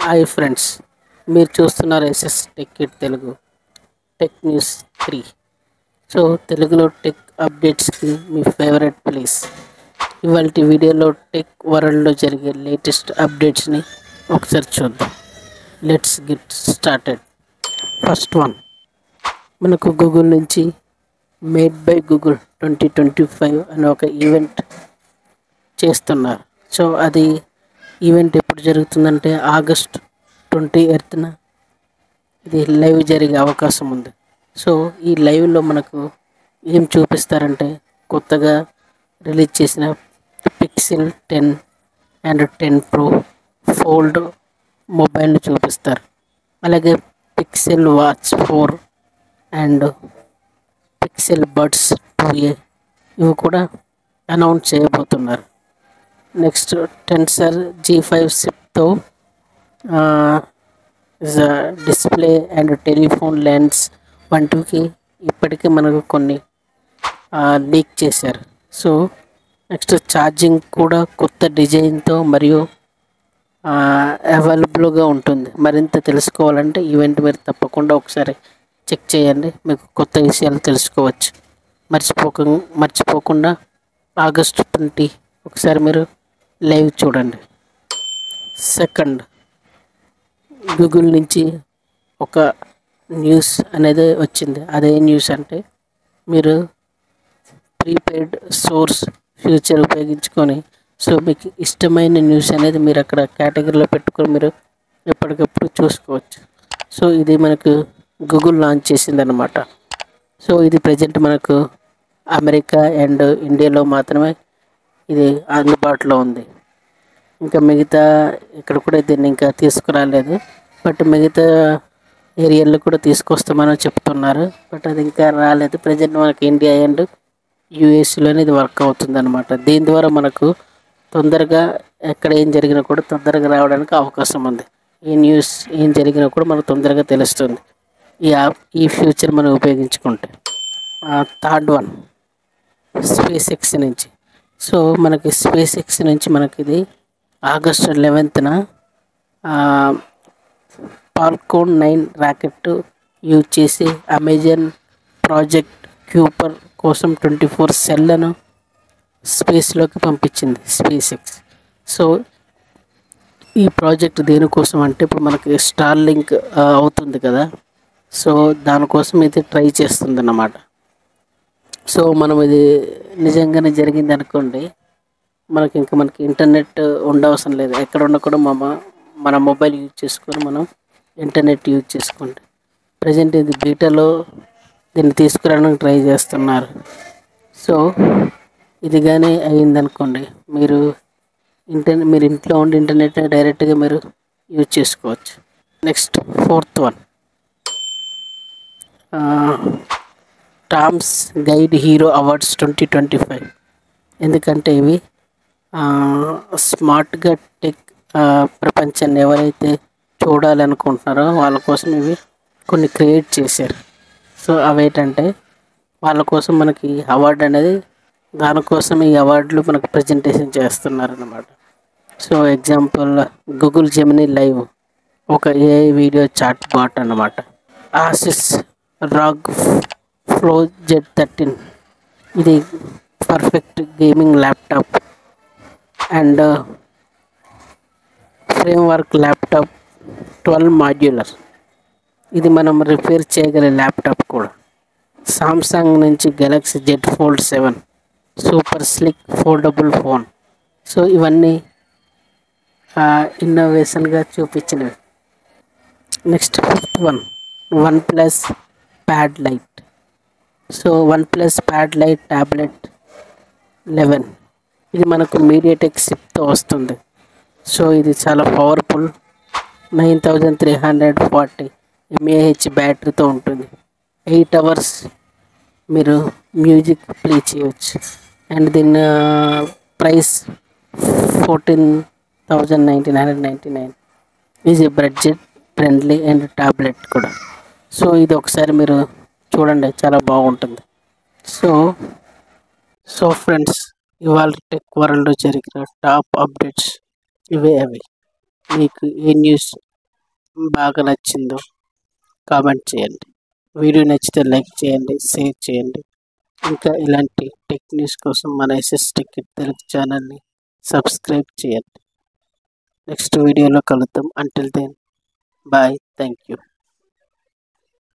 Hi friends, మీరు చూస్తున్నారు SS tech kit Telugu tech news 3. So తెలుగులో టెక్ అప్డేట్స్కి మీ ఫేవరెట్ ప్లేస్. ఇవాళ వీడియోలో టెక్ వరల్డ్లో జరిగే లేటెస్ట్ అప్డేట్స్ని ఒకసారి చూద్దాం. Let's get started. First one, మనకు గూగుల్ నుంచి మేడ్ బై గూగుల్ 2025 అనే ఒక ఈవెంట్ చేస్తున్నారు. సో అది ఈవెంట్ ఎప్పుడు జరుగుతుందంటే ఆగస్ట్ 28న ఇది లైవ్ జరిగే అవకాశం ఉంది. సో ఈ లైవ్లో మనకు ఏం చూపిస్తారంటే కొత్తగా రిలీజ్ చేసిన పిక్సెల్ 10 అండ్ 10 ప్రో ఫోల్డ్ మొబైల్ని చూపిస్తారు. అలాగే Pixel Watch 4 and Pixel Buds 2A ఇవి కూడా అనౌన్స్ చేయబోతున్నారు. నెక్స్ట్ టెన్సర్ G5 చిప్తో డిస్ప్లే అండ్ టెలిఫోన్ లెన్స్ వంటివి ఇప్పటికే మనకు కొన్ని లీక్ చేశారు. సో నెక్స్ట్ ఛార్జింగ్ కూడా కొత్త డిజైన్తో మరియు అవైలబుల్గా ఉంటుంది. మరింత తెలుసుకోవాలంటే ఈవెంట్ మీరు తప్పకుండా ఒకసారి చెక్ చేయండి, మీకు కొత్త విషయాలు తెలుసుకోవచ్చు. మర్చిపోకుండా ఆగస్ట్ 20 ఒకసారి మీరు లైవ్ చూడండి. సెకండ్, గూగుల్ నుంచి ఒక న్యూస్ అనేది వచ్చింది. అదే న్యూస్ అంటే మీరు ప్రీపెయిడ్ సోర్స్ ఫ్యూచర్ ఉపయోగించుకొని సో మీకు ఇష్టమైన న్యూస్ అనేది మీరు అక్కడ కేటగిరీలో పెట్టుకొని మీరు ఎప్పటికప్పుడు చూసుకోవచ్చు. సో ఇది మనకు గూగుల్ లాంచ్ చేసిందనమాట. సో ఇది ప్రజెంట్ మనకు అమెరికా అండ్ ఇండియాలో మాత్రమే ఇది అందుబాటులో ఉంది. ఇంకా మిగతా ఇక్కడ కూడా దీన్ని ఇంకా తీసుకురాలేదు, బట్ మిగతా ఏరియాల్లో కూడా తీసుకొస్తామని చెప్తున్నారు. బట్ అది ఇంకా రాలేదు. ప్రజెంట్ మనకి ఇండియా అండ్ యూఎస్లోనే ఇది వర్క్ అవుతుంది అనమాట. దీని ద్వారా మనకు తొందరగా ఎక్కడ ఏం జరిగినా కూడా తొందరగా రావడానికి అవకాశం ఉంది. ఈ న్యూస్ ఏం జరిగినా కూడా మనకు తొందరగా తెలుస్తుంది ఈ ఫ్యూచర్ మనం ఉపయోగించుకుంటే. థర్డ్ వన్, స్పేస్ ఎక్స్ నుంచి. సో మనకి స్పేస్ ఎక్స్ నుంచి మనకి ఇది ఆగస్ట్ 11న ఫాల్కోన్ 9 రాకెట్ యూజ్ చేసి అమెజాన్ ప్రాజెక్ట్ క్యూపర్ కోసం 24 సెల్లను స్పేస్లోకి పంపించింది స్పేస్ ఎక్స్. సో ఈ ప్రాజెక్ట్ దేనికోసం అంటే ఇప్పుడు మనకి స్టార్ లింక్ అవుతుంది కదా, సో దానికోసం ఇది ట్రై చేస్తుంది అన్నమాట. సో మనం ఇది నిజంగానే జరిగింది అనుకోండి, మనకి ఇంటర్నెట్ ఉండవసరం లేదు. ఎక్కడ ఉన్నా కూడా మన మొబైల్ యూజ్ చేసుకొని మనం ఇంటర్నెట్ యూజ్ చేసుకోండి. ప్రజెంట్ ఇది బీటాలో దీన్ని తీసుకురావడానికి ట్రై చేస్తున్నారు. సో ఇది కానీ అయ్యిందనుకోండి, మీరు ఇంట్లో ఉండి ఇంటర్నెట్ డైరెక్ట్గా మీరు యూజ్ చేసుకోవచ్చు. Next fourth one, Toms guide hero awards 2025. ఎందుకంటే ఇవి స్మార్ట్గా టెక్ ప్రపంచాన్ని ఎవరైతే చూడాలనుకుంటున్నారో వాళ్ళ కోసం ఇవి కొన్ని క్రియేట్ చేశారు. సో అవేంటంటే వాళ్ళ కోసం మనకి అవార్డు అనేది, దానికోసం ఈ అవార్డులు మనకు ప్రజెంటేషన్ చేస్తున్నారన్నమాట. So example Google Gemini Live ఒక ఏఐ వీడియో చాట్ బాట్ అన్నమాట. ఆసిస్ రాగ్ ఫ్లో Z13 ఇది perfect gaming laptop and Framework laptop 12 modular. ఇది మనం రిపేర్ చేయగల ల్యాప్టాప్ కూడా. సామ్సంగ్ నుంచి Galaxy Z Fold 7 super slick foldable phone. So ఇవన్నీ ఇన్నోవేషన్గా చూపించినవి. Next fifth OnePlus Pad Lite. So OnePlus Pad Lite tablet 11 ఇది మనకు మీడియాటెక్ చిప్తో వస్తుంది. సో ఇది చాలా పవర్ఫుల్ 9340 mAh బ్యాటరీతో ఉంటుంది. 8 hours మీరు మ్యూజిక్ ప్లే చేయవచ్చు. అండ్ దీని ప్రైస్ 14,999. ఇది బడ్జెట్ ఫ్రెండ్లీ అండ్ ట్యాబ్లెట్ కూడా. సో ఇది ఒకసారి మీరు చూడండి, చాలా బాగుంటుంది. సో ఫ్రెండ్స్, ఇవాళ టెక్ వరల్డ్లో జరిగిన టాప్ అప్డేట్స్ ఇవే. మీకు ఏ న్యూస్ బాగా నచ్చిందో కామెంట్ చేయండి. వీడియో నచ్చితే లైక్ చేయండి, షేర్ చేయండి. ఇంకా ఇలాంటి టెక్ న్యూస్ కోసం మన ఎస్ఎస్ టెక్ తెలుగు ఛానల్ని సబ్స్క్రైబ్ చేయండి. నెక్స్ట్ వీడియోలో కలుద్దాం. Until then bye. Thank you.